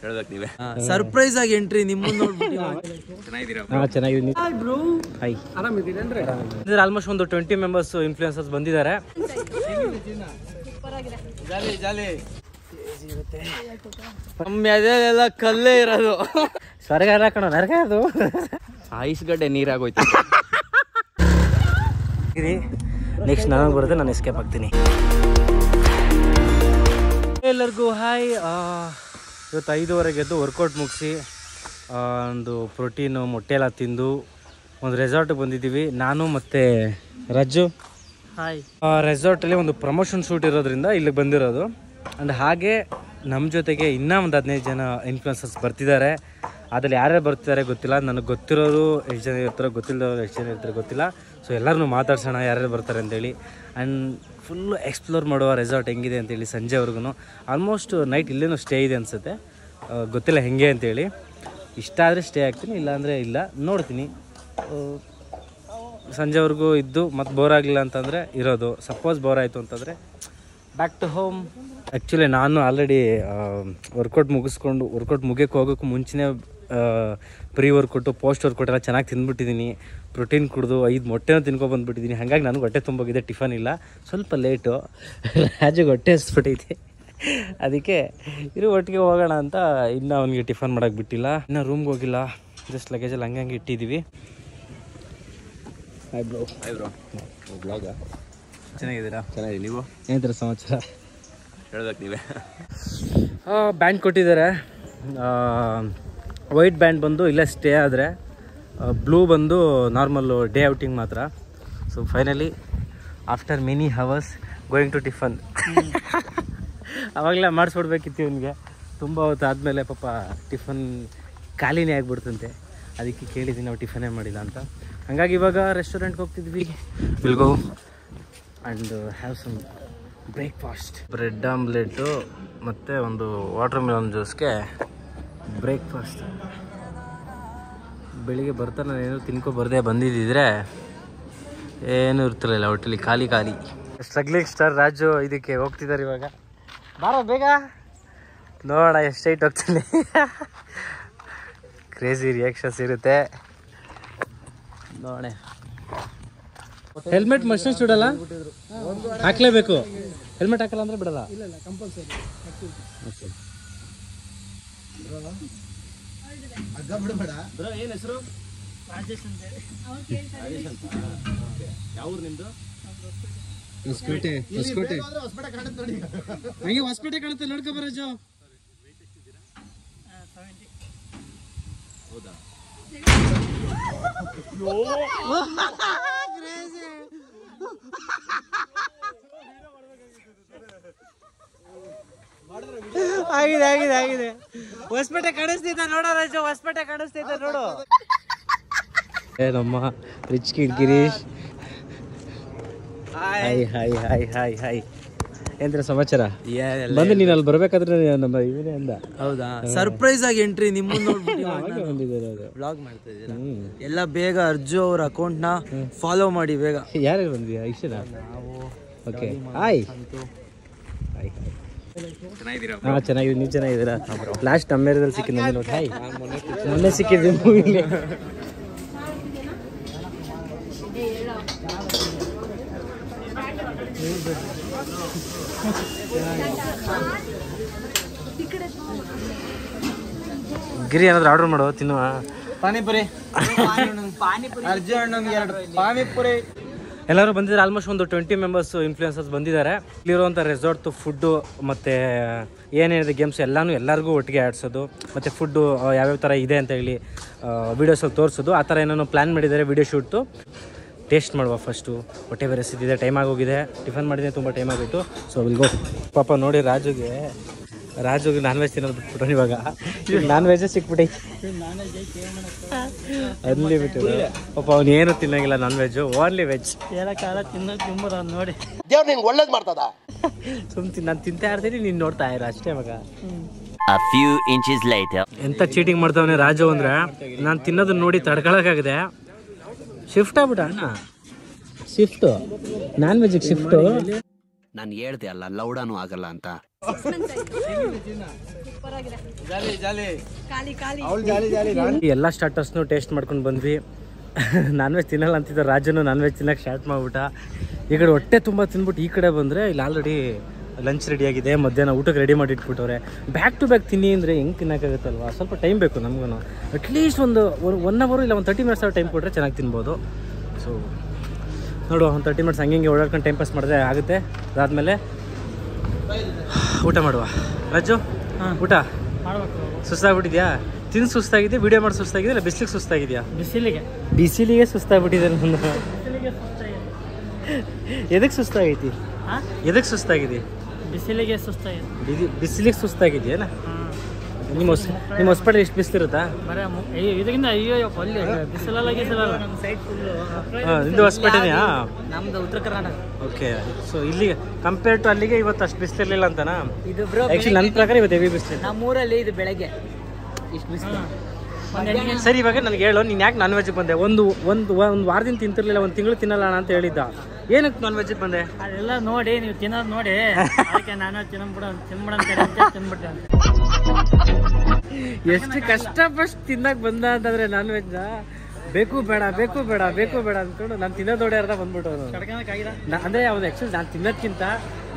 ಹೇಳ್ಬೇಕು ನೀವೇ. ಸರ್ಪ್ರೈಸ್ ಆಗಿ ಎಂಟ್ರಿ ನಿಮ್ಮನ್ನ ನೋಡ್ಬಿಟ್ಟು ಚೆನ್ನಾಗಿದ್ದೀನಿ. ಆಲ್ಮೋಸ್ಟ್ ಒಂದು 20 ಮೆಂಬರ್ಸ್ ಇನ್ಫ್ಲೂಯೆನ್ಸರ್ಸ್ ಬಂದಿದ್ದಾರೆ. ಅದೆಲ್ಲ ಕಲ್ಲೇ ಇರೋದು. ಸ್ವರ್ಗ ಎಲ್ಲ ಕಣೋ, ನರಕ ಅದು. ಐಸ್ ಗಡ್ಡೆ ನೀರಾಗೋಯ್ತು. ನೆಕ್ಸ್ಟ್ ನನಗೆ ಬರುತ್ತೆ, ನಾನು ಎಸ್ಕೇಪ್ ಆಗ್ತೀನಿ. ಎಲ್ಲರಿಗೂ ಹಾಯ್. ಇವತ್ತು 5:15 ಎದ್ದು ವರ್ಕೌಟ್ ಮುಗಿಸಿ ಒಂದು ಪ್ರೋಟೀನು ಮೊಟ್ಟೆ ಎಲ್ಲ ತಿಂದು ಒಂದು ರೆಸಾರ್ಟಿಗೆ ಬಂದಿದ್ದೀವಿ. ನಾನು ಮತ್ತು ರಾಜು. ಹಾಯ್. ರೆಸಾರ್ಟಲ್ಲಿ ಒಂದು ಪ್ರಮೋಷನ್ ಶೂಟ್ ಇರೋದ್ರಿಂದ ಇಲ್ಲಿಗೆ ಬಂದಿರೋದು. ಆ್ಯಂಡ್ ಹಾಗೆ ನಮ್ಮ ಜೊತೆಗೆ ಇನ್ನೂ ಒಂದು 15 ಜನ ಇನ್ಫ್ಲುಯೆನ್ಸರ್ಸ್ ಬರ್ತಿದ್ದಾರೆ. ಅದ್ರಲ್ಲಿ ಯಾರ್ಯಾರು ಬರ್ತಿದ್ದಾರೆ ಗೊತ್ತಿಲ್ಲ. ನನಗೆ ಗೊತ್ತಿರೋರು ಎಷ್ಟು ಜನ ಇರ್ತಾರೋ, ಗೊತ್ತಿಲ್ಲದವ್ರು ಎಷ್ಟು ಜನ ಇರ್ತಾರೆ ಗೊತ್ತಿಲ್ಲ. ಸೊ ಎಲ್ಲರನ್ನೂ ಮಾತಾಡ್ಸೋಣ ಯಾರ್ಯಾರು ಬರ್ತಾರೆ ಅಂತೇಳಿ. ಆ್ಯಂಡ್ ಫುಲ್ಲು ಎಕ್ಸ್ಪ್ಲೋರ್ ಮಾಡುವ ರೆಸಾರ್ಟ್ ಹೆಂಗಿದೆ ಅಂತೇಳಿ ಸಂಜೆವರೆಗೂ. ಆಲ್ಮೋಸ್ಟ್ ನೈಟ್ ಇಲ್ಲೇನೂ ಸ್ಟೇ ಇದೆ ಅನಿಸುತ್ತೆ, ಗೊತ್ತಿಲ್ಲ ಹೆಂಗೆ ಅಂತೇಳಿ. ಇಷ್ಟ ಆದರೆ ಸ್ಟೇ ಆಗ್ತೀನಿ, ಇಲ್ಲಾಂದರೆ ಇಲ್ಲ, ನೋಡ್ತೀನಿ. ಸಂಜೆವರೆಗೂ ಇದ್ದು ಮತ್ತು ಬೋರ್ ಆಗಲಿಲ್ಲ ಅಂತಂದರೆ ಇರೋದು. ಸಪೋಸ್ ಬೋರ್ ಆಯಿತು ಅಂತಂದರೆ ಬ್ಯಾಕ್ ಟು ಹೋಮ್. ಆ್ಯಕ್ಚುಲಿ ನಾನು ಆಲ್ರೆಡಿ ವರ್ಕೌಟ್ ಮುಗಿಯೋಕ್ಕೆ ಹೋಗೋಕ್ಕೂ ಮುಂಚೆನೇ ಪ್ರೀ ವರ್ಕೌಟು ಪೋಸ್ಟ್ ವರ್ಕೌಟ್ ಎಲ್ಲ ಚೆನ್ನಾಗಿ ತಿಂದ್ಬಿಟ್ಟಿದ್ದೀನಿ. ಪ್ರೋಟೀನ್ ಕುಡಿದು 5 ಮೊಟ್ಟೆನೂ ತಿನ್ಕೊಬಂದ್ಬಿಟ್ಟಿದ್ದೀನಿ. ಹಾಗಾಗಿ ನನಗೆ ಹೊಟ್ಟೆ ತುಂಬೋಗಿದೆ. ಟಿಫನ್ ಇಲ್ಲ, ಸ್ವಲ್ಪ ಲೇಟು. ರಾಜುಗೆ ಹೊಟ್ಟೆ ಹಸ್ಬಿಟ್ಟೈತೆ, ಅದಕ್ಕೆ ಒಟ್ಟಿಗೆ ಹೋಗೋಣ ಅಂತ ಇನ್ನೂ ಅವನಿಗೆ ಟಿಫನ್ ಮಾಡೋಕ್ಕೆ ಬಿಟ್ಟಿಲ್ಲ. ಇನ್ನೂ ರೂಮ್ಗೆ ಹೋಗಿಲ್ಲ, ಜಸ್ಟ್ ಲಗೇಜಲ್ಲಿ ಹಂಗೆ ಇಟ್ಟಿದ್ದೀವಿ. Hi bro. ಬ್ಲಾಗಾ? ಚೆನ್ನಾಗಿದ್ದೀರಾ? ಚೆನ್ನಾಗಿದೆ. ನೀವು ಏನಿದ್ದೀರ ಸಮಾಚಾರ? ಹೇಳ್ಬೇಕು ನೀವೇ. ಬ್ಯಾಂಡ್ ಕೊಟ್ಟಿದ್ದಾರೆ. ವೈಟ್ ಬ್ಯಾಂಡ್ ಬಂದು ಇಲ್ಲೇ ಸ್ಟೇ ಆದರೆ, ಬ್ಲೂ ಬಂದು ನಾರ್ಮಲ್ಲು ಡೇ ಔಟಿಂಗ್ ಮಾತ್ರ. So finally after many hours going to tiffin. ಅವಾಗಲೇ ಮಾಡಿಸ್ಬಿಡ್ಬೇಕಿತ್ತು ಇವನಿಗೆ. ತುಂಬ ಹೊತ್ತು ಆದಮೇಲೆ ಪಾಪ ಟಿಫನ್ ಖಾಲಿನೇ ಆಗಿಬಿಡ್ತಂತೆ. ಅದಕ್ಕೆ ಕೇಳಿದ್ದೀನಿ ನಾವು ಟಿಫನೇ ಮಾಡಿಲ್ಲ ಅಂತ. ಹಾಗಾಗಿ ಇವಾಗ ರೆಸ್ಟೋರೆಂಟ್ಗೆ ಹೋಗ್ತಿದ್ವಿ. Will go and have some breakfast. Bread omelette ಮತ್ತು ಒಂದು ವಾಟರ್ ಮೆಲನ್ ಜ್ಯೂಸ್ಗೆ ಬ್ರೇಕ್ಫಾಸ್ಟ್. ಬೆಳಿಗ್ಗೆ ಬರ್ತಾ ನಾನು ಏನೂ ತಿನ್ಕೊಬರ್ದೆ ಬಂದಿದ್ದಿದ್ರೆ ಏನೂ ಇರ್ತಿರಲಿಲ್ಲ ಹೊಟ್ಟೆಲಿ, ಖಾಲಿ. ಸ್ಟ್ರಗ್ಲಿಂಗ್ ಸ್ಟಾರ್ ರಾಜು ಇದಕ್ಕೆ ಹೋಗ್ತಿದ್ದಾರೆ ಇವಾಗ. ಬಾರೋ ಬೇಗ, ನೋಡೋಣ ಎಷ್ಟು ಹೈಟ್ ಹೋಗ್ತೀನಿ. ಕ್ರೇಜಿ ರಿಯಾಕ್ಷನ್ಸ್ ಇರುತ್ತೆ ನೋಡೋಣ. ಹೆಲ್ಮೆಟ್ ಮಷನ್ ಸುಡಲ್ಲ, ಹಾಕ್ಲೇಬೇಕು. ಹೆಲ್ಮೆಟ್ ಹಾಕಲ್ಲ ಅಂದರೆ ಬಿಡಲ್ಲ. ಏನು ಹೆಸರು? ಯಾವ ಊರು ನಿಮ್ಮದು? ಹೊಸಕೋಟೆ. ಹಂಗೆ ಹೊಸಪೇಟೆ ಕಾಣುತ್ತೆ, ನೋಡ್ಕೊ ಬರೋಜು. ಹೌದಾ? ಆಗಿದೆ. ಹೊಸಪೇಟೆ ಕಾಣಿಸ್ತಿದ್ದ ನೋಡೋ ರಾಜು, ಹೊಸಪೇಟೆ ಕಾಣಿಸ್ತಿದ್ದ ನೋಡು. ನಮ್ಮ ರಿಚ್ ಕಿಡ್ ಗಿರೀಶ್. ಹಾಯ್. ಏನ್ರ ಸಮಾಚಾರ? ಬಂದು ನೀನು ಅಲ್ಲಿ ಬರ್ಬೇಕಾದ್ರೆ ನಮ್ಮ ಇವನೇ ಅಂದ. ಹೌದಾ? ಸರ್ಪ್ರೈಸ್ ಆಗಿ ಎಂಟ್ರಿ ನಿಮ್ಮನ್ನ ನೋಡ್ಬಿಟ್ಟು ಬ್ಲಾಗ್ ಮಾಡ್ತಾ ಇದ್ದೀರಾ. ಎಲ್ಲ ಬೇಗ ಅರ್ಜು ಅವ್ರ ಅಕೌಂಟ್ನ ಫಾಲೋ ಮಾಡಿ ಬೇಗ. ಯಾರ್ಯಾರು ಬಂದಿದ್ದೀರಾ? ಇಷ್ಟನ? ಓಕೆ. ಹಾಯ್. ಚೆನ್ನಾಗಿದ್ದೀವಿ. ನೀವು ಚೆನ್ನಾಗಿದ್ದೀರಾ? ಲಾಸ್ಟ್ ನಮ್ಮ ಏರಿಯಾದಲ್ಲಿ ಸಿಕ್ಕಿದ್ದು ನಮಗೆ ನೋಡಿ. ಹಾಯ್. ಮೊನ್ನೆ ಸಿಕ್ಕಿದ್ವಿ ಮೂವಿಲಿ. ಗಿರಿ ಏನಾದ್ರು ಆರ್ಡರ್ ಮಾಡೋ, ತಿನ್ನುವ. ಪಾನಿಪುರಿ. ಅರ್ಜು ಅಣ್ಣಂಗೆ 2 ಪಾನಿಪುರಿ. ಎಲ್ಲರೂ ಬಂದಿದ್ದಾರೆ. ಆಲ್ಮೋಸ್ಟ್ ಒಂದು 20 ಮೆಂಬರ್ಸ್ ಇನ್ಫ್ಲೂಯೆನ್ಸರ್ಸ್ ಬಂದಿದ್ದಾರೆ. ಇಲ್ಲಿರುವಂಥ ರೆಸಾರ್ಟ್ದು ಫುಡ್ಡು ಮತ್ತು ಏನೇನಿದೆ ಗೇಮ್ಸ್ ಎಲ್ಲರಿಗೂ ಒಟ್ಟಿಗೆ ಆಡಿಸೋದು, ಮತ್ತು ಫುಡ್ಡು ಯಾವ್ಯಾವ ಥರ ಇದೆ ಅಂತ ಹೇಳಿ ವೀಡಿಯೋಸಲ್ಲಿ ತೋರಿಸೋದು. ಆ ಥರ ಏನೇನೋ ಪ್ಲ್ಯಾನ್ ಮಾಡಿದ್ದಾರೆ ವಿಡಿಯೋ ಶೂಟ್ದು. ಟೇಸ್ಟ್ ಮಾಡುವ ಫಸ್ಟು. ಹೊಟ್ಟೆ ಬೇರೆ ಸಿದ್ದಿದೆ, ಟೈಮ್ ಆಗೋಗಿದೆ. ಟಿಫನ್ ಮಾಡಿದ್ರೆ ತುಂಬ ಟೈಮ್ ಆಗಿತ್ತು. So will go. ಪಾಪ ನೋಡಿ ರಾಜುಗೆ ನಾನ್ ವೆಜ್ ತಿನ್ನೋದು ಬಿಟ್ಬಿಟ್ಟು ಇವಾಗ ನಾನ್ ವೆಜ್ಜೇ ಸಿಕ್ಬಿಟ್ಟೈತಿ. ಅನ್ಲಿಮಿಟೆಡ್. ಪಾಪ ಅವ್ನು ಏನು ತಿನ್ನಂಗಿಲ್ಲ ನಾನ್ ವೆಜ್ಜು, ಓನ್ಲಿ ವೆಜ್. ತಿನ್ನೋದು ನೋಡಿ ದೇವ್ರು ನಿಂಗೆ ಒಳ್ಳೇದು ಮಾಡ್ತದ. ಸುಮ್ತೀನಿ, ನಾನು ತಿಂತಾ ಇರ್ತೀನಿ, ನೀನು ನೋಡ್ತಾ ಇರ ಅಷ್ಟೇ ಮಗ. A few inches later. ಎಂತ ಚೀಟಿಂಗ್ ಮಾಡ್ತಾವನೆ ರಾಜು ಅಂದರೆ, ನಾನು ತಿನ್ನೋದನ್ನ ನೋಡಿ ತಡ್ಕೊಳಕ್ಕಾಗಿದೆ. ಶಿಫ್ಟ್ ಆಗ್ಬಿಟ್ಟ ಅಣ್ಣ, ಶಿಫ್ಟು ನಾನ್ ವೆಜ್ಜಿಗೆ ಶಿಫ್ಟು. ನಾನು ಹೇಳ್ದೆ ಅಲ್ಲ ಲೌಡಾನು ಆಗಲ್ಲ ಅಂತ. ಎಲ್ಲ ಸ್ಟಾರ್ಟರ್ಸ್ನು ಟೇಸ್ಟ್ ಮಾಡ್ಕೊಂಡು ಬಂದ್ವಿ. ನಾನ್ ವೆಜ್ ತಿನ್ನಲ್ಲ ಅಂತಿದ್ದ ರಾಜನು ನಾನ್ ವೆಜ್ ತಿನ್ನಕ್ಕೆ ಸ್ಟಾರ್ಟ್ ಮಾಡ್ಬಿಟ್ಟ. ಈ ಕಡೆ ಹೊಟ್ಟೆ ತುಂಬ ತಿಂದ್ಬಿಟ್ಟು ಈ ಕಡೆ ಬಂದರೆ ಇಲ್ಲಿ ಆಲ್ರೆಡಿ ಲಂಚ್ ರೆಡಿಯಾಗಿದೆ, ಮಧ್ಯಾಹ್ನ ಊಟಕ್ಕೆ ರೆಡಿ ಮಾಡಿ ಇಟ್ಬಿಟ್ಟವ್ರೆ. ಬ್ಯಾಕ್ ಟು ಬ್ಯಾಕ್ ತಿನ್ನಿ ಅಂದರೆ ಹೆಂಗೆ ತಿನ್ನೋಕ್ಕಾಗುತ್ತಲ್ವ, ಸ್ವಲ್ಪ ಟೈಮ್ ಬೇಕು ನಮಗೂ. ಅಟ್ಲೀಸ್ಟ್ ಒಂದು 1 ಅವರ್ ಇಲ್ಲ ಒಂದು 30 ಮಿನಿಟ್ಸ್ ಟೈಮ್ ಕೊಟ್ಟರೆ ಚೆನ್ನಾಗಿ ತಿನ್ಬೋದು. ಸೊ ನೋಡುವ, ಒಂದು 30 ಮಿನಿಟ್ಸ್ ಹಂಗೆ ಓಡಾಡ್ಕೊಂಡು ಟೈಮ್ ಪಾಸ್ ಮಾಡಿದ್ರೆ ಆಗುತ್ತೆ. ಅದಾದಮೇಲೆ ಊಟ ಮಾಡುವ. ರಾಜು ಊಟ ಸುಸ್ತಾಗ್ಬಿಟ್ಟಿದ್ಯಾ? ತಿಂದು ಸುಸ್ತಾಗಿದೆ, ವಿಡಿಯೋ ಮಾಡಿ ಸುಸ್ತಾಗಿದೆ, ಇಲ್ಲ ಬಿಸಿಲಿಗೆ ಸುಸ್ತಾಗಿದೆಯಾ? ಬಿಸಿಲಿಗೆ ಸುಸ್ತಾಗ್ಬಿಟ್ಟಿದೆ ನನ್ನ. ಎದಕ್ಕೆ ಸುಸ್ತಾಗೈತಿ? ಎದಕ್ಕೆ ಸುಸ್ತಾಗಿದೆ? ಬಿಸಿಲಿಗೆ ಸುಸ್ತಾಗಿದೆಯಾ? ನಿಮ್ಮ ಹೊಸಪೇಟೆ ಎಷ್ಟು ಬಿಸಿಲಿರುತ್ತಾ? ನಿಂದು ಹೊಸಪೇಟೆನೆಯಾ? ನಮ್ದು ಉತ್ತರ ಕರ್ನಾಟಕ. ಓಕೆ. ಸೊ ಇಲ್ಲಿ ಕಂಪೇರ್ ಟು ಅಲ್ಲಿಗೆ ಇವತ್ತು ಅಷ್ಟು ಬಿಸಿಲಿರಲಿಲ್ಲ ಅಂತನಾ? ಆ್ಯಕ್ಚುಲಿ ನನ್ನ ಪ್ರಕಾರ ಇವತ್ತು ಹೆವಿ ಬಿಸಿಲು. ನಮ್ಮೂರಲ್ಲಿ ಇದು ಬೆಳಗ್ಗೆ ಇಷ್ಟು ಬಿಸಿಲು. ಸರಿ, ಇವಾಗ ನನಗೆ ಹೇಳು, ನೀನು ಯಾಕೆ ನಾನ್ ವೆಜ್ಗೆ ಬಂದೆ? ಒಂದು ವಾರದಿಂದ ತಿಂತಿರ್ಲಿಲ್ಲ, ಒಂದು ತಿಂಗಳು ತಿನ್ನಲ್ಲ ಅಂತ ಹೇಳಿದ್ದ. ಏನಕ್ಕೆ ನಾನ್ ವೆಜ್ಗೆ ಬಂದೆ? ಅದೆಲ್ಲ ನೋಡಿ, ನೀವು ತಿನ್ನೋದು ನೋಡಿ ಅದಕ್ಕೆ ನಾನು ತಿನ್ಬಿಡ ತಿನ್ಬಿಟ್ಟೆ. ಎಷ್ಟು ಕಷ್ಟಪಟ್ಟು ತಿನ್ನಕ್ಕೆ ಬಂದ ಅಂತಂದ್ರೆ ನಾನ್ ವೆಜ್ ಬೇಕು ಬೇಡ ಅಂದ್ಕೊಂಡು ನಾನು ತಿನ್ನೋದು ನೋಡಿ ಅರ್ಧ ಬಂದ್ಬಿಟ್ಟು ಅಂದ್ರೆ ಅವ್ನು ಆ್ಯಕ್ಚುಲಿ ನಾನು ತಿನ್ನೋದ್ಕಿಂತ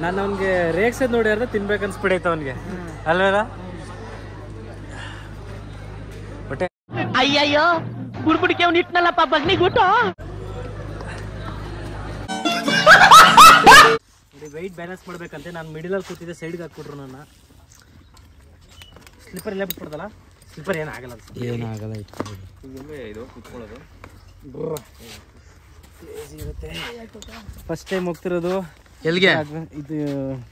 ನಾನು ಅವ್ನಿಗೆ ರೇಗ್ಸೋದು ನೋಡಿ ಅರ್ಧ ತಿನ್ಬೇಕು ಅನ್ಸ್ಬಿಡೈತೆ ಅವನಿಗೆ, ಅಲ್ವೇನ? ಬಟ್ಟೆ ಅಯ್ಯಯ್ಯೋ ಗುಡ್ಬಿಡಿಕೆ ಅವ್ನು ಇಟ್ನಲ್ಲಪ್ಪ ಬಗ್ನಿಗುಟ್ಟು. ವೆಯ್ಟ್ ಬ್ಯಾಲೆನ್ಸ್ ಮಾಡ್ಬೇಕಂತೆ ನಾನು ಮಿಡಲಲ್ಲಿ ಕೂತಿದ್ದೆ, ಸೈಡ್ಗೆ ಹಾಕ್ಬಿಟ್ರು ನನ್ನ. ಸ್ಲಿಪ್ಪರ್ ಎಲ್ಲ ಬಿಟ್ಬಿಡ್ದಲ್ಲ? ಸ್ಲಿಪ್ಪರ್ ಏನಾಗಲ್ಲ, ಇದು ಕುತ್ಕೊಳ್ಳೋದು ಫಸ್ಟ್ ಟೈಮ್ ಹೋಗ್ತಿರೋದು. ಎಲ್ಲಿಗೆ? ಇದು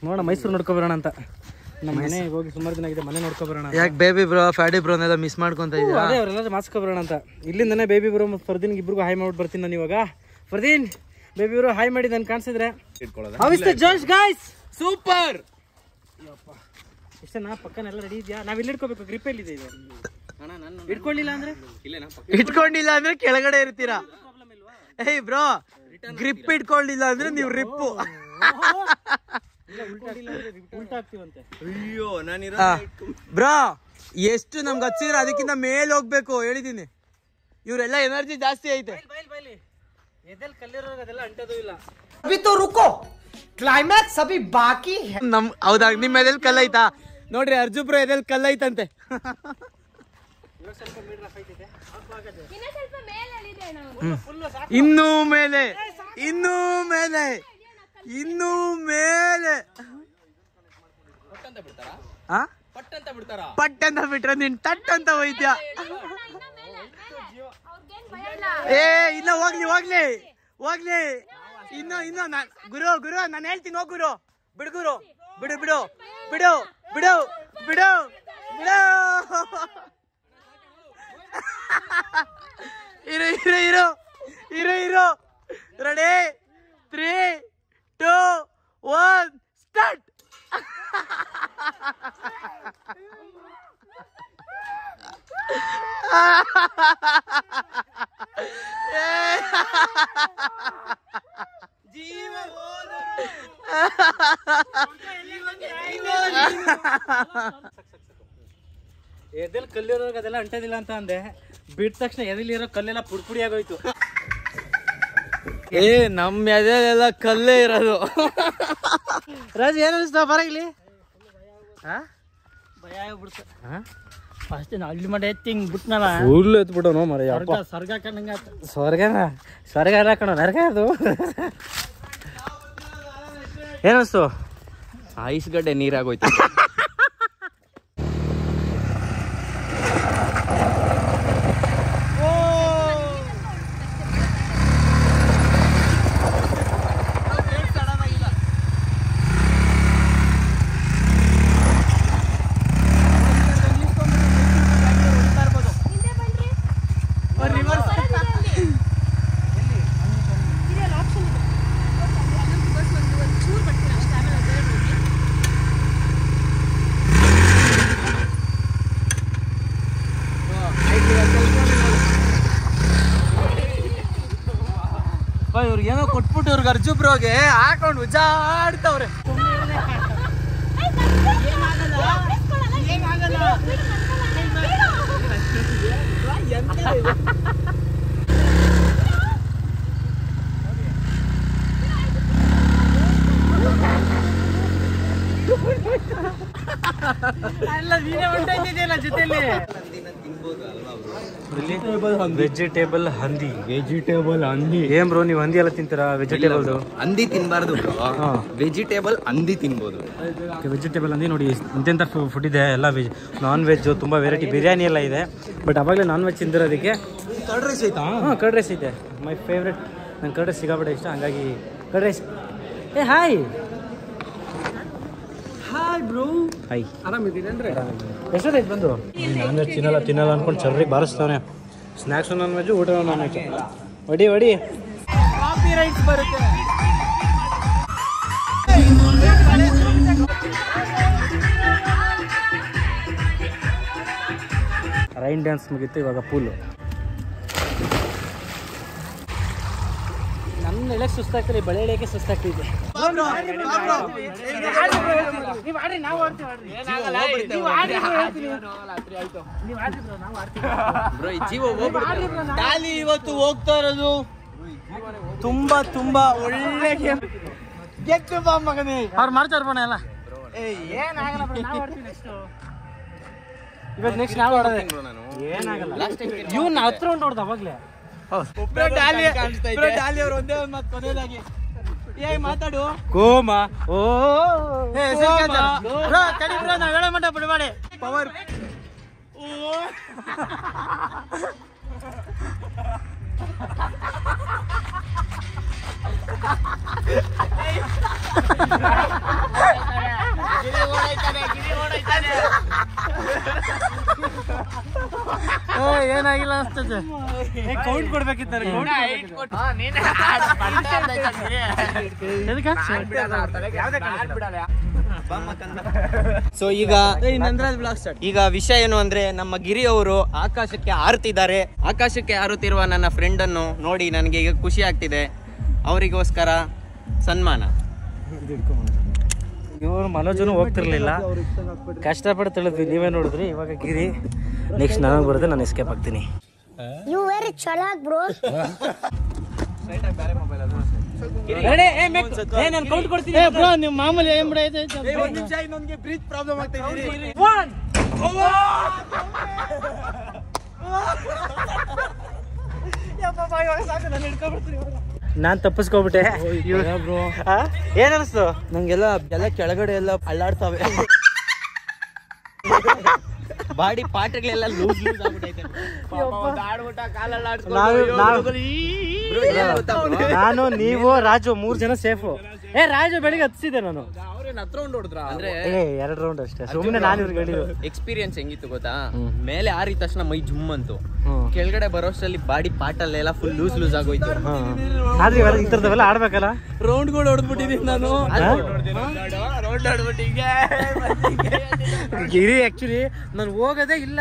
ನೋಡ, ಮೈಸೂರು ನೋಡ್ಕೊಬರೋಣ ಅಂತ. ನಮ್ಮ ಮನೆಗೆ ಹೋಗಿ ಸುಮಾರು ದಿನ ಆಗಿದೆ, ಮನೆ ನೋಡ್ಕೊಬರೋಣ. ಯಾಕೆ ಬೇಬಿ ಬ್ರೋ ಫ್ಯಾಡಿ ಬ್ರೋನೆಲ್ಲ ಮಿಸ್ ಮಾಡ್ಕೊಂತ ಇದ್ದೀರಾ? ಅದೇ ಅವರೆಲ್ಲ ಮಾಸ್ಕೊಬರೋಣ ಅಂತ. ಇಲ್ಲಿಂದನೇ ಬೇಬಿ ಬ್ರೋ ಮತ್ತು ಫರ್ದೀನ್ ಇಬ್ರಿಗೂ ಹಾಯ್ ಮಾಡ್ಬಿಟ್ಟು ಬರ್ತೀನಿ ನಾನು ಇವಾಗ. ಫರ್ದೀನ್, ಬೇಬಿ ಬ್ರೋ ಹಾಯ್ ಮಾಡಿ ನಾನು ಕಾಣಿಸಿದ್ರೆ ಸೂಪರ್. ಇಷ್ಟನಾ? ಪಕ್ಕನೆಲ್ಲ ರೆಡಿ ಇದೆಯಾ? ನಾವ್ ಇಲ್ಲಿ ಇಟ್ಕೋಬೇಕು. ಗ್ರಿಪ್ ಎಲ್ಲಿದೆ ಇದು? ಇಟ್ಕೊಳ್ಳಿಲ್ಲ ಅಂದ್ರೆ ಕೆಳಗಡೆ ಇರ್ತೀರಾ. ಏಯ್ ಬ್ರೋ, ಗ್ರಿಪ್ ಇಟ್ಕೊಳ್ಳಿಲ್ಲ ಅಂದ್ರೆ ನೀವು ರಿಪ್ಪು. ಅಯ್ಯೋ ಬ್ರೋ, ಎಷ್ಟು ನಮ್ಗೆ ಹಚ್ಚಿದ್ರೆ ಅದಕ್ಕಿಂತ ಮೇಲ್ ಹೋಗ್ಬೇಕು ಹೇಳಿದೀನಿ. ಇವರೆಲ್ಲ ಎನರ್ಜಿ ಜಾಸ್ತಿ ಐತೆ. ಕ್ಲೈಮ್ಯಾಕ್ಸ್ ಅಭಿ ಬಾಕಿ ನಮ್ ಹೌದಾ? ನಿಮ್ಮ ಎದೆಲ್ ಕಲ್ಲೈತಾ ನೋಡ್ರಿ, ಅರ್ಜುನ್ ಬ್ರೋ ಎದೆಲ್ ಕಲ್ಲೈತಂತೆ. ಇನ್ನೂ ಮೇಲೆ ಪಟ್ ಅಂತ ಬಿಟ್ರ ನೀನ್ ಟಟ್ ಅಂತ ಹೋಯ್ತ್ಯಾ? ಏ ಇಲ್ಲ, ಹೋಗ್ಲಿ ಇನ್ನು ಗುರು ನಾನು ಹೇಳ್ತೀನಿ. ಹೋಗ್ ಗುರು, ಬಿಡು ಇರೋ. ರೆಡಿ? 3, 2, 1 ಸ್ಟಾರ್ಟ್. ಎದೆಲ್ ಕಲ್ಲಿರೋರ್ಗೆ ಅದೆಲ್ಲ ಅಂಟೋದಿಲ್ಲ ಅಂತ ಅಂದೆ. ಬಿಟ್ಟ ತಕ್ಷಣ ಎದೆಲಿರೋ ಕಲ್ಲೆಲ್ಲ ಪುಡಿ ಆಗೋಯ್ತು. ಏ ನಮ್ಮ ಎದೆಲೆಲ್ಲ ಕಲ್ಲೇ ಇರೋದು. ರಾಜ್ ಏನ್ ಅನಿಸ್ತಾ? ಬರ ಇಲ್ಲಿ. ಭಯ ಆಗ್ಬಿಡ್ತು. ಫಸ್ಟ್ ಅಲ್ಲಿ ಮಾಡಿ ಎತ್ತಿ ಹಿಂಗ್ ಬಿಟ್ನಲ್ಲ, ಫುಲ್ ಎತ್ಬಿಟ್ಟು ಮರ. ಸ್ವರ್ಗ ಕಂಡಂಗ ಸ್ವರ್ಗ ಎಲ್ಲ ಕಣೋ, ನರಕ ಅದು. ಏನಿಸ್ತು? ಐಸ್ ಗಡ್ಡೆ ನೀರಾಗೋಯ್ತು. ಕೊಟ್ಬಿಟ್ಟು ಇವ್ರಿಗೆ ಅರ್ಜುಬ್ರೋಗೆ ಹಾಕೊಂಡು ಉಜಾಡ್ತವ್ರೆ. ವೆಜಿಟೇಬಲ್ ಹಂದಿ. ಏನ್ ಬ್ರೋ ನೀವು ಹಂದಿ ಎಲ್ಲ ತಿಂತೀರಾ? ವೆಜಿಟೇಬಲ್ ಹಂದಿ ತಿನ್ಬಾರ್ದು, ವೆಜಿಟೇಬಲ್ ಹಂದಿ ತಿನ್ಬೋದು. ವೆಜಿಟೇಬಲ್ ಹಂದಿ ನೋಡಿ ಇಂತೆಂಥ ಫುಡ್ ಇದೆ ಎಲ್ಲ ನಾನ್ ವೆಜ್ ತುಂಬ ವೆರೈಟಿ ಬಿರಿಯಾನಿ ಎಲ್ಲ ಇದೆ. ಬಟ್ ಅವಾಗಲೇ ನಾನ್ ವೆಜ್ ತಿಂದಿರೋದಕ್ಕೆ ಕರ್ಡ್ ರೈಸ್ ಐತಾ? ಹಾಂ ಕರ್ಡ್ ರೈಸ್ ಐತೆ. My favourite. ನಂಗೆ ಕರ್ಡ್ ರೈಸ್ ಸಿಗಾಬಿಟ್ಟೆ ಇಷ್ಟ, ಹಂಗಾಗಿ ಕರ್ಡ್ ರೈಸ್. ಏ ಹಾಯ್ ಹಾಯ್ ಬ್ರೋ. ಹಾಯ್, ಆರಾಮಿದ್ದೀನೇನ್ರಿ? ಎಷ್ಟೊತ್ತೈತೆ ಬಂದು? ನಾನ್ ವೆಜ್ ತಿನ್ನಲ್ಲ ಅಂದ್ಕೊಂಡು ಚರ್ರಿಗೆ ಬಾರಿಸ್ತಾನೆ. ಸ್ನ್ಯಾಕ್ಸು ನಾನ್ ವೆಜ್ಜು, ಊಟ ನಾನ್ ವೆಜ್. ಹೊಡಿ ಕಾಪಿ ರೈಟ್ಸ್ ಬರುತ್ತೆ. ರೈನ್ ಡ್ಯಾನ್ಸ್ ಮುಗೀತು, ಇವಾಗ ಪೂಲು. ನನ್ನ ಎಳೆಗೆ ಸುಸ್ತಾಗ್ತದೆ, ಬಳೆ ಎಳೆಯಕ್ಕೆ ಸುಸ್ತಾಗ್ತಿದೆ. ಟಾಲಿ ಇವತ್ತು ಹೋಗ್ತಾ ಇರೋದು ತುಂಬಾ ಒಳ್ಳೆ ಗೇಮ್. ಗೆದ್ದು ಬಾ ಮಗನೇ. ಅವ್ರು ಮಾಡ್ತಾರೆ ಬಣ್ಣ ಎಲ್ಲ. ಇವತ್ತು ನೆಕ್ಸ್ಟ್ ನಾವು ಆಡೋದೆ. ಏನಾಗಲ್ಲ, ಇವ್ನ ಹತ್ರ ಉಂಟು ಹೊಡ್ದ ಅವಾಗ್ಲೇ. ಟಾಲಿ ಅವ್ರು ಒಂದೇ ಒಂದು ಮಾತು ಕೊನೆಯದಾಗಿ ಮಾತಾಡು. ಕೋಮ ಓ ಕಡಿ ಬ್ರೋ, ನಾವ್ ಹೇಳೋ ಮಟ್ಟ ಬಿಡಬೇಡಿ. ಪವರ್ ಏನಾಗಿಲ್ಲ ಅನ್ಸ್ತದೆ. ಕೌಂಟ್ ಕೊಡ್ಬೇಕಿತ್ತು. ಸೊ ಈಗ ವಿಷಯ ಏನು ಅಂದ್ರೆ, ನಮ್ಮ ಗಿರಿ ಅವರು ಆಕಾಶಕ್ಕೆ ಹಾರುತ್ತಿದ್ದಾರೆ. ಆಕಾಶಕ್ಕೆ ಹಾರುತ್ತಿರುವ ನನ್ನ ಫ್ರೆಂಡ್ ಅನ್ನು ನೋಡಿ ನನಗೆ ಈಗ ಖುಷಿ ಆಗ್ತಿದೆ. ಅವರಿಗೋಸ್ಕರ ಸನ್ಮಾನ. ಇವರು ಮನೋಜನು ಹೋಗ್ತಿರ್ಲಿಲ್ಲ, ಕಷ್ಟಪಟ್ಟು ತಿಳಿದ್ವಿ. ನೀವೇ ನೋಡಿದ್ರಿ. ಇವಾಗ ಗಿರಿ ನೆಕ್ಸ್ಟ್ ನನಗೆ ಬರುತ್ತೆ, ನಾನು ಎಸ್ಕೇಪ್ ಆಗ್ತೀನಿ. ಕೌಂಟ್ ಕೊಡ್ತೀನಿ. ನಿಮ್ಮ ಮಾಮೂಲಿ ಏನ್ ಬಿಡ ಐತೆ. ಒಂದು ನಿಮಿಷ, ಇನ್ನೊಂದು ಬ್ರೀತ್ ಪ್ರಾಬ್ಲಮ್ ಆಗ್ತಾ ಇದೆ. ನಾನ್ ತಪ್ಪಿಸ್ಕೊಬಿಟ್ಟೆ. ಏನ್ ಅನಿಸ್ತು? ನಂಗೆಲ್ಲ ಕೆಳಗಡೆ ಎಲ್ಲ ಅಳ್ಳಾಡ್ತಾವೆ. ಬಾಡಿ ಪಾರ್ಟ್ಗಳೆಲ್ಲ ಲೂಸ್ ಆಗ್ಬಿಟ್ಟೈತೆ. ನಾನು, ನೀವು, ರಾಜು 3 ಜನ ಸೇಫು. ರಾಜು ಬೆಳಿಗ್ಗೆ ಹತ್ತಿಸಿದೆ ನಾನು. ಅಂದ್ರೆ 2 ರೌಂಡ್ ಅಷ್ಟೇ. ಸುಮ್ಮನೆ ನಾನು ಇವ್ರಿಗೆ ಹೇಳಿದ್ದು. ಎಕ್ಸ್ಪೀರಿಯನ್ಸ್ ಹೆಂಗಿತ್ತು ಗೊತ್ತಾ? ಮೇಲೆ ಆರಿದ ತಕ್ಷಣ ಮೈ ಜುಮ್ ಅಂತು. ಕೆಳಗಡೆ ಬರೋಷ್ಟರಲ್ಲಿ ಬಾಡಿ ಪಾರ್ಟಲ್ಲೆಲ್ಲ ಫುಲ್ ಲೂಸ್ ಆಗೋಯ್ತು. ಆದ್ರೆ ಇವೆಲ್ಲ ಈ ತರದವೆಲ್ಲ ಆಡ್ಬೇಕಲ್ಲ. ರೌಂಡ್ಗಳು ಹೊಡೆದ್ಬಿಟ್ಟಿದ್ದೀನಿ ನಾನು. ಗಿರಿ ಆಕ್ಚುಲಿ ನಾನು ಹೋಗೋದೇ ಇಲ್ಲ,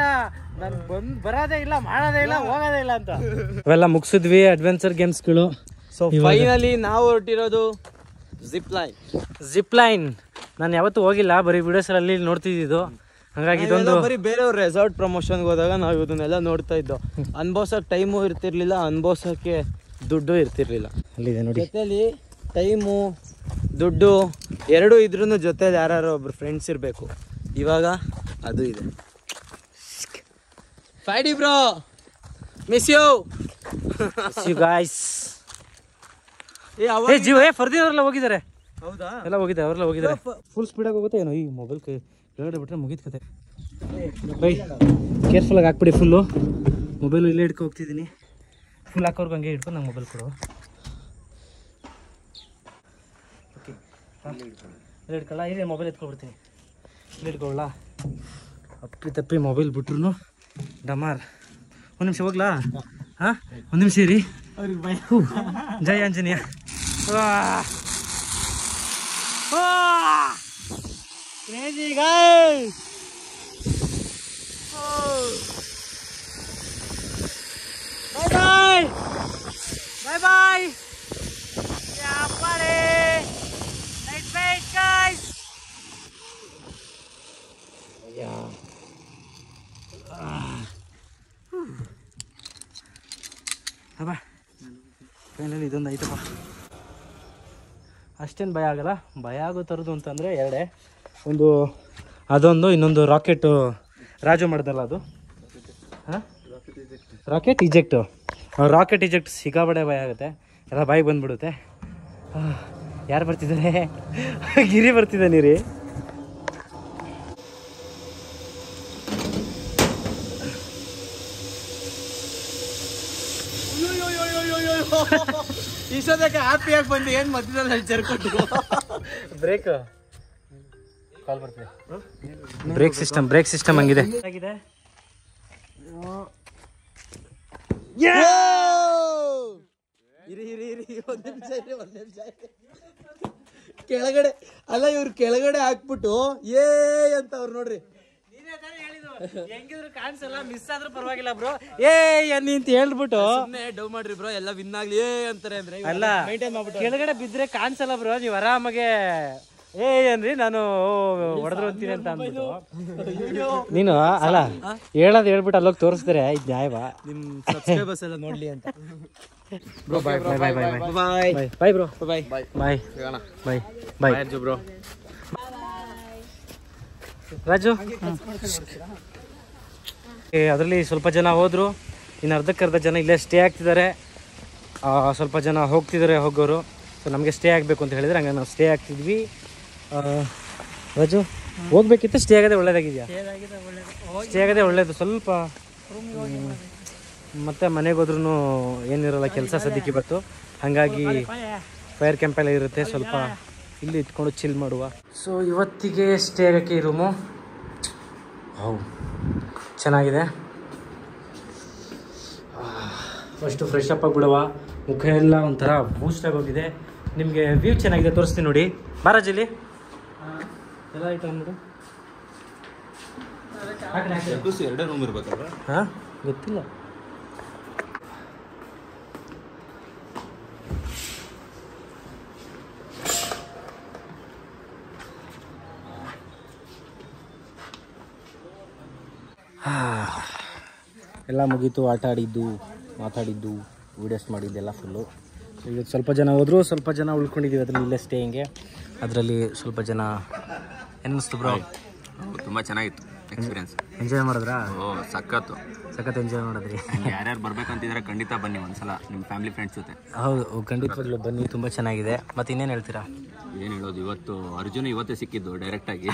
ನಾನು ಬರೋದೇ ಇಲ್ಲ, ಮಾಡೋದೇ ಇಲ್ಲ, ಹೋಗೋದೇ ಇಲ್ಲ ಅಂತ. ಇವೆಲ್ಲ ಮುಗಿಸಿದ್ವಿ ಅಡ್ವೆಂಚರ್ ಗೇಮ್ಸ್ಗಳು. ಸೊ ಫೈನಲಿ ನಾವು ಹೊರಟಿರೋದು ಜಿಪ್ ಲೈನ್. ನಾನು ಯಾವತ್ತೂ ಹೋಗಿಲ್ಲ, ಬರೀ ವಿಡಿಯೋಸ್ ಅಲ್ಲಿ ನೋಡ್ತಿದ್ದು. ಹಂಗಾಗಿ ಇದೊಂದು ಬರೀ ಬೇರೆಯವ್ರ ರೆಸಾರ್ಟ್ ಪ್ರಮೋಷನ್ಗೆ ಹೋದಾಗ ನಾವು ಇದನ್ನೆಲ್ಲ ನೋಡ್ತಾ ಇದ್ದೋ. ಅನ್ಭವ್ಸೋಕೆ ಟೈಮು ಇರ್ತಿರ್ಲಿಲ್ಲ, ಅನ್ಭವ್ಸೋಕೆ ದುಡ್ಡು ಇರ್ತಿರ್ಲಿಲ್ಲ. ಅಲ್ಲಿದೆ ನೋಡಿ. ಜೊತೆಲಿ ಟೈಮು ದುಡ್ಡು ಎರಡೂ ಇದ್ರೂ ಜೊತೆಲಿ ಯಾರು ಒಬ್ರು ಫ್ರೆಂಡ್ಸ್ ಇರಬೇಕು. ಇವಾಗ ಅದು ಇದೆ. ಫೈಡಿ ಬ್ರೋ, ಮಿಸ್ ಯು ಗಾಯ್ಸ್. ಜೀವ ಫರ್ದಿನವರೆಲ್ಲ ಹೋಗಿದ್ದಾರೆ. ಹೌದಾ? ಎಲ್ಲ ಹೋಗಿದ್ದಾರೆ, ಅವರೆಲ್ಲ ಹೋಗಿದ್ದಾರೆ. ಫುಲ್ ಸ್ಪೀಡಾಗಿ ಹೋಗುತ್ತೆ ಏನೋ. ಈ ಮೊಬೈಲ್ ಕೆಳಗಡೆ ಬಿಟ್ಟರೆ ಮುಗಿದ ಕತೆ. ಬೈ ಕೇರ್ಫುಲ್ಲಾಗಿ ಹಾಕ್ಬಿಡಿ. ಫುಲ್ಲು ಮೊಬೈಲು ಇಲ್ಲೇ ಹಿಡ್ಕೊ ಹೋಗ್ತಿದ್ದೀನಿ. ಫುಲ್ ಹಾಕೋರ್ಗೆ ಹಂಗೆ ಹಿಡ್ಕೊಂಡು ನಂಗೆ ಮೊಬೈಲ್ ಕೊಡು. ಓಕೆ, ಇಲ್ಲಿ ಹಿಡ್ಕೊಳ್ಳ. ಇಲ್ಲೇ ಮೊಬೈಲ್ ಎತ್ಕೊಬಿಡ್ತೀನಿ. ಇಲ್ಲಿ ಹಿಡ್ಕೊಳ್ಳ. ಅಪ್ಪಿ ತಪ್ಪಿ ಮೊಬೈಲ್ ಬಿಟ್ರು ಡಮಾರ್. 1 ನಿಮಿಷ ಹೋಗ್ಲಾ? ಹಾಂ, 1 ನಿಮಿಷ ಇರಿ. ಜೈ Anjaneya. Crazy guys. Bye bye. Bye bye. ಅಬ್ಬಾ ಫೈನಲಿ ಇದೊಂದು ಐತಪ್ಪ. ಅಷ್ಟೇನು ಭಯ ಆಗಲ್ಲ. ಭಯ ಆಗೋ ಥರದ್ದು ಅಂತಂದರೆ ಎರಡೇ, ಒಂದು ಅದೊಂದು, ಇನ್ನೊಂದು ರಾಕೆಟು ರಾಜು ಮಾಡ್ದಲ್ಲ ಅದು. ಹಾಂ, ರಾಕೆಟ್ ಇಜೆಕ್ಟು. ರಾಕೆಟ್ ಇಜೆಕ್ಟ್ ಸಿಕ್ಕಾಪಟ್ಟೆ ಭಯ ಆಗುತ್ತೆ, ಎಲ್ಲ ಬಾಯಿಗೆ ಬಂದುಬಿಡುತ್ತೆ. ಯಾರು ಬರ್ತಿದ್ದಾರೆ? ಗಿರಿ ಬರ್ತಿದ್ದಾನೆ ರೀ. ಈಸೋದಕ್ಕೆ ಹ್ಯಾಪಿಯಾಗಿ ಬಂದು ಏನು ಮಧ್ಯದಲ್ಲಿ ಜರ್ಕೊಟ್ಟು ಬ್ರೇಕ್ ಕಾಲ್ ಬರ್ತಿದೆ. ಬ್ರೇಕ್ ಸಿಸ್ಟಮ್ ಹಂಗಿದೆ. ಕೆಳಗಡೆ ಅಲ್ಲ, ಇವ್ರು ಕೆಳಗಡೆ ಹಾಕ್ಬಿಟ್ಟು ಏ ಅಂತ ಅವ್ರು ನೋಡ್ರಿ. ಹೆಂಗಿದ್ರು ಕಾಣಿಸಲ್ಲ, ಮಿಸ್ ಆದ್ರೂ ಪರವಾಗಿಲ್ಲ ಬ್ರೋ. ಏ ಅನ್ನಿ ಅಂತ ಹೇಳ್ಬಿಟ್ಟು ಡವ್ ಮಾಡ್ರಿ ಬ್ರೋ, ಎಲ್ಲ ವಿನ್ ಆಗ್ಲಿ ಏ ಅಂತಾರೆ ಅಂದ್ರೆ. ಅಲ್ಲ, ಕೆಳಗಡೆ ಬಿದ್ರೆ ಕಾಣಿಸಲ್ಲ ಬ್ರೋ, ನೀವು ಆರಾಮಾಗೆ ಏ ಏನ್ರಿ ನಾನು ಹೊಡೆದ್ರು ಅಂತೀನಿ ಅಂತ ಅಂದ್ಬಿಟ್ಟು ನೀನು ಅಲ್ಲ ಹೇಳೋದು ಹೇಳ್ಬಿಟ್ಟು ಅಲ್ಲೋಗಿ ತೋರಿಸ್ತಾರೆ. ಇದು ನ್ಯಾಯವಾ? ನಿಮ್ ಸಬ್ಸ್ಕ್ರೈಬರ್ಸ್ ಎಲ್ಲ ನೋಡ್ಲಿ ಅಂತ. ಬ್ರೋ ಬಾಯ್ ಬಾಯ್ ಬಾಯ್ ಬಾಯ್ ಬಾಯ್ ಬಾಯ್ ಬ್ರೋ ಬಾಯ್ ಬಾಯ್ ಬಾಯ್ ಬಾಯ್ ಬ್ರೋ. ರಾಜು, ಅದರಲ್ಲಿ ಸ್ವಲ್ಪ ಜನ ಹೋದ್ರು, ಇನ್ನು ಅರ್ಧಕ್ಕರ್ಧ ಜನ ಇಲ್ಲೇ ಸ್ಟೇ ಆಗ್ತಿದ್ದಾರೆ, ಸ್ವಲ್ಪ ಜನ ಹೋಗ್ತಿದ್ದಾರೆ ಹೋಗೋರು. ಸೊ ನಮಗೆ ಸ್ಟೇ ಆಗಬೇಕು ಅಂತ ಹೇಳಿದ್ರೆ ಹಂಗೆ ನಾವು ಸ್ಟೇ ಆಗ್ತಿದ್ವಿ. ರಾಜು, ಹೋಗ್ಬೇಕಿತ್ತು, ಸ್ಟೇ ಆಗೋದೇ ಒಳ್ಳೇದಾಗಿದೆಯಾ? ಸ್ಟೇ ಆಗೋದೇ ಒಳ್ಳೇದು. ಸ್ವಲ್ಪ ಮತ್ತೆ ಮನೆಗೆ ಹೋದ್ರೂ ಏನಿರಲ್ಲ ಕೆಲಸ ಸದ್ಯಕ್ಕೆ ಇವತ್ತು, ಹಾಗಾಗಿ ಫೈರ್ ಕ್ಯಾಂಪೆಲ್ಲ ಇರುತ್ತೆ, ಸ್ವಲ್ಪ ಇಲ್ಲಿ ಇಟ್ಕೊಂಡು ಚಿಲ್ ಮಾಡುವ. ಸೊ ಇವತ್ತಿಗೆ ಸ್ಟೇ ಆಗೋಕ್ಕೆ ಈ ರೂಮು ಚೆನ್ನಾಗಿದೆ. ಫಸ್ಟು ಫ್ರೆಶ್ ಅಪ್ ಆಗಿಬಿಡುವ, ಮುಖ ಎಲ್ಲ ಒಂಥರ ಬೂಸ್ಟ್ ಆಗೋಗಿದೆ. ನಿಮಗೆ ವ್ಯೂ ಚೆನ್ನಾಗಿದೆ, ತೋರಿಸ್ತೀನಿ ನೋಡಿ. ಬಾರಾಜಲ್ಲಿ ಎಲ್ಲ ಆಯ್ತು ಅಂದ್ಬಿಡು. ಎರಡೇ ರೂಮ್ ಇರ್ಬೇಕಲ್ವ? ಹಾಂ, ಗೊತ್ತಿಲ್ಲ. ಎಲ್ಲ ಮುಗೀತು, ಆಟ ಆಡಿದ್ದು, ಮಾತಾಡಿದ್ದು, ವೀಡಿಯೋಸ್ ಮಾಡಿದ್ದೆಲ್ಲ ಫುಲ್ಲು. ಸೊ ಇವತ್ತು ಸ್ವಲ್ಪ ಜನ ಹೋದರು, ಸ್ವಲ್ಪ ಜನ ಉಳ್ಕೊಂಡಿದ್ದೀವಿ ಅದರಲ್ಲಿ ಇಲ್ಲೇ ಸ್ಟೇಯಿಂಗೆ. ಅದರಲ್ಲಿ ಸ್ವಲ್ಪ ಜನ ಏನಿಸ್ತು ಬ್ರೋ? ತುಂಬ ಚೆನ್ನಾಗಿತ್ತು ಎಕ್ಸ್ಪೀರಿಯನ್ಸ್. ಎಂಜಾಯ್ ಮಾಡಿದ್ರಾ? ಓ ಸಖತ್ತು ಎಂಜಾಯ್ ಮಾಡಿದ್ರಿ. ಯಾರ್ಯಾರು ಬರ್ಬೇಕಂತಿದ್ರೆ ಖಂಡಿತ ಬನ್ನಿ ಒಂದ್ಸಲ ನಿಮ್ಮ ಫ್ಯಾಮಿಲಿ ಫ್ರೆಂಡ್ಸ್ ಜೊತೆ. ಹೌದು, ಖಂಡಿತವಾಗ್ಲೂ ಬನ್ನಿ, ತುಂಬ ಚೆನ್ನಾಗಿದೆ. ಮತ್ತು ಇನ್ನೇನು ಹೇಳ್ತೀರಾ? ಏನು ಹೇಳೋದು, ಇವತ್ತು ಅರ್ಜುನ್ ಇವತ್ತೇ ಸಿಕ್ಕಿದ್ದು ಡೈರೆಕ್ಟಾಗಿ.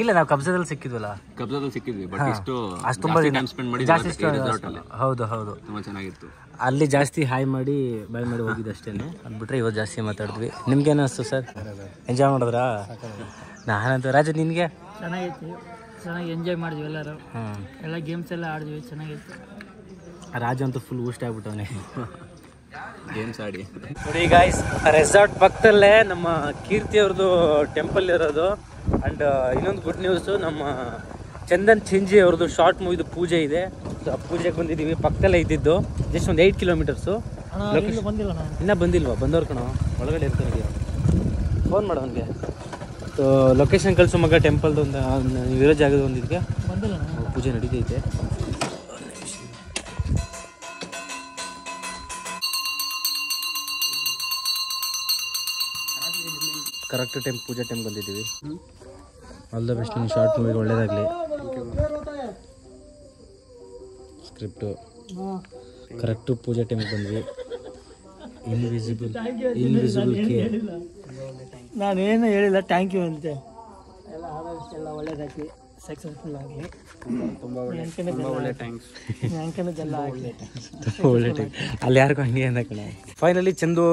ಇಲ್ಲ, ನಾವು ಕಬ್ಜಾದಲ್ಲಿ ಸಿಕ್ಕಿದ್ವಲ್ಲ. ಕಬ್ಜಾದಲ್ಲಿ ಸಿಕ್ಕಿದ್ವಿ, ಬಟ್ ಇಷ್ಟು ಅಷ್ಟು ತುಂಬ ಟೈಮ್ ಸ್ಪೆಂಡ್ ಮಾಡಿ ರೆಸಾರ್ಟಲ್ಲಿ. ಹೌದು ಹೌದು, ತುಂಬ ಚೆನ್ನಾಗಿತ್ತು. ಅಲ್ಲಿ ಜಾಸ್ತಿ ಹಾಯ್ ಮಾಡಿ ಬಾಯ್ ಮಾಡಿ ಹೋಗಿದ್ದು ಅಷ್ಟೇ. ಅಂದ್ಬಿಟ್ರೆ ಇವತ್ತು ಜಾಸ್ತಿ ಮಾತಾಡಿದ್ವಿ. ನಿಮ್ಗೆ ಏನಿಸ್ತು ಸರ್? ಎಂಜಾಯ್ ಮಾಡಿದ್ರಾ? ನಾನಂತೂ ರಾಜು, ನಿನಗೆ? ಚೆನ್ನಾಗಿತ್ತು, ಚೆನ್ನಾಗಿ ಎಂಜಾಯ್ ಮಾಡಿದ್ವಿ ಎಲ್ಲರೂ. ಎಲ್ಲ ಗೇಮ್ಸ್ ಎಲ್ಲ ಆಡಿದ್ವಿ, ಚೆನ್ನಾಗಿತ್ತು. ರಾಜು ಅಂತೂ ಫುಲ್ ಊಷ್ಟ ಆಗ್ಬಿಟ್ಟವನೇ ಗೇಮ್ಸ್ ಆಡಿ. ನೋಡಿ ಗಾಯ್ಸ್, ರೆಸಾರ್ಟ್ ಪಕ್ಕದಲ್ಲೇ ನಮ್ಮ ಕೀರ್ತಿ ಅವ್ರದ್ದು ಟೆಂಪಲ್ ಇರೋದು. ಆ್ಯಂಡ್ ಇನ್ನೊಂದು ಗುಡ್ ನ್ಯೂಸು, ನಮ್ಮ ಚಂದನ್ ಚಿಂಜಿ ಅವ್ರದ್ದು ಶಾರ್ಟ್ ಮೂವಿದು ಪೂಜೆ ಇದೆ. ಸೊ ಆ ಪೂಜೆಗೆ ಬಂದಿದ್ದೀವಿ, ಪಕ್ಕದಲ್ಲೇ ಇದ್ದಿದ್ದು, ಜಸ್ಟ್ ಒಂದು 8 ಕಿಲೋಮೀಟರ್ಸು. ಇನ್ನೂ ಬಂದಿಲ್ವಾ? ಬಂದವ್ರು ಕಣೋ, ಒಳಗಡೆ ಇರ್ತಾರೆ, ಫೋನ್ ಮಾಡೋ ಅವನಿಗೆ. ಸೊ ಲೊಕೇಶನ್ ಕಳಿಸೋ ಮಗ, ಟೆಂಪಲ್ದು ಒಂದು ನೀವಿರೋ ಜಾಗದ ಒಂದು ಇದಕ್ಕೆ ಪೂಜೆ ನಡೀತೈತೆ. ಕರೆಕ್ಟ್ ಟೈಮ್, ಪೂಜೆ ಟೈಮ್ ಬಂದಿದ್ದೀವಿ. ಆಲ್ ದ ಬೆಸ್ಟ್, ನಿಮ್ಮ ಶಾರ್ಟ್ ಮೂವಿಗೆ ಒಳ್ಳೇದಾಗಲಿ. ಸ್ಕ್ರಿಪ್ಟು ಕರೆಕ್ಟು ಪೂಜೆ ಟೈಮಿಗೆ ಬಂದ್ವಿ. ಇನ್ವಿಸಿಬಲ್ ಕೆ ನಾನೇನು ಹೇಳಿಲ್ಲ, ಥ್ಯಾಂಕ್ ಯು ಅಂತೆ. ಎಲ್ಲ ಆದಷ್ಟು ಎಲ್ಲ ಒಳ್ಳೇದಾಗಿ ಸಕ್ಸಸ್ಫುಲ್ ಆಗಲಿ. ತುಂಬ ಒಳ್ಳೆ ಥ್ಯಾಂಕ್ಸ್. ಎಲ್ಲ ಆಗಲಿ. ಒಳ್ಳೆ ಟೈಮ್. ಅಲ್ಲಿ ಯಾರಿಗೂ ಹಂಗೆ ಅಂದ ಕಣ. ಫೈನಲಿ ಚಂದು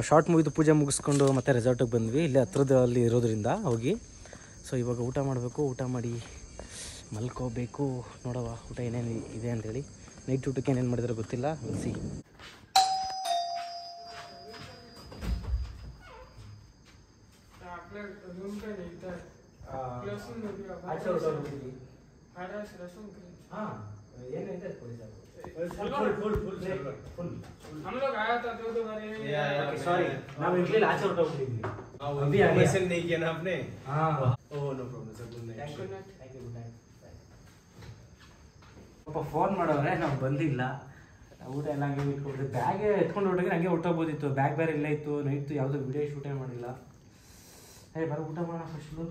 ಶಾರ್ಟ್ ಮೂವಿದು ಪೂಜೆ ಮುಗಿಸ್ಕೊಂಡು ಮತ್ತೆ ರೆಸಾರ್ಟಿಗೆ ಬಂದ್ವಿ. ಇಲ್ಲಿ ಹತ್ರದಲ್ಲಿ ಇರೋದ್ರಿಂದ ಹೋಗಿ. ಸೊ ಇವಾಗ ಊಟ ಮಾಡಬೇಕು, ಊಟ ಮಾಡಿ ಮಲ್ಕೋಬೇಕು. ನೋಡವ ಊಟ ಏನೇನು ಇದೆ ಅಂತೇಳಿ. ನೈಟ್ ಊಟಕ್ಕೆ ಏನೇನು ಮಾಡಿದ್ರೆ ಗೊತ್ತಿಲ್ಲ, ಸಿ. ಪಾಪ ಫೋನ್ ಮಾಡೋರೆ ನಾವು ಬಂದಿಲ್ಲ, ಊಟ ಎಲ್ಲ ಹಂಗೆ ಇಟ್ಕೊಬಿಟ್ಟು ಬ್ಯಾಗೇ ಎತ್ಕೊಂಡು ಹೊರಟೋಗಿ ಹಂಗೆ ಹೊಟ್ಟೋಗ್ಬೋದಿತ್ತು. ಬ್ಯಾಗ್ ಬೇರೆ ಇಲ್ಲೇ ಇತ್ತು, ನೈಟು ಯಾವುದೋ ವಿಡಿಯೋ ಶೂಟೇ ಮಾಡಿಲ್ಲ. ಬರೋ ಊಟ ಮಾಡೋಣ ಫಸ್ಟು.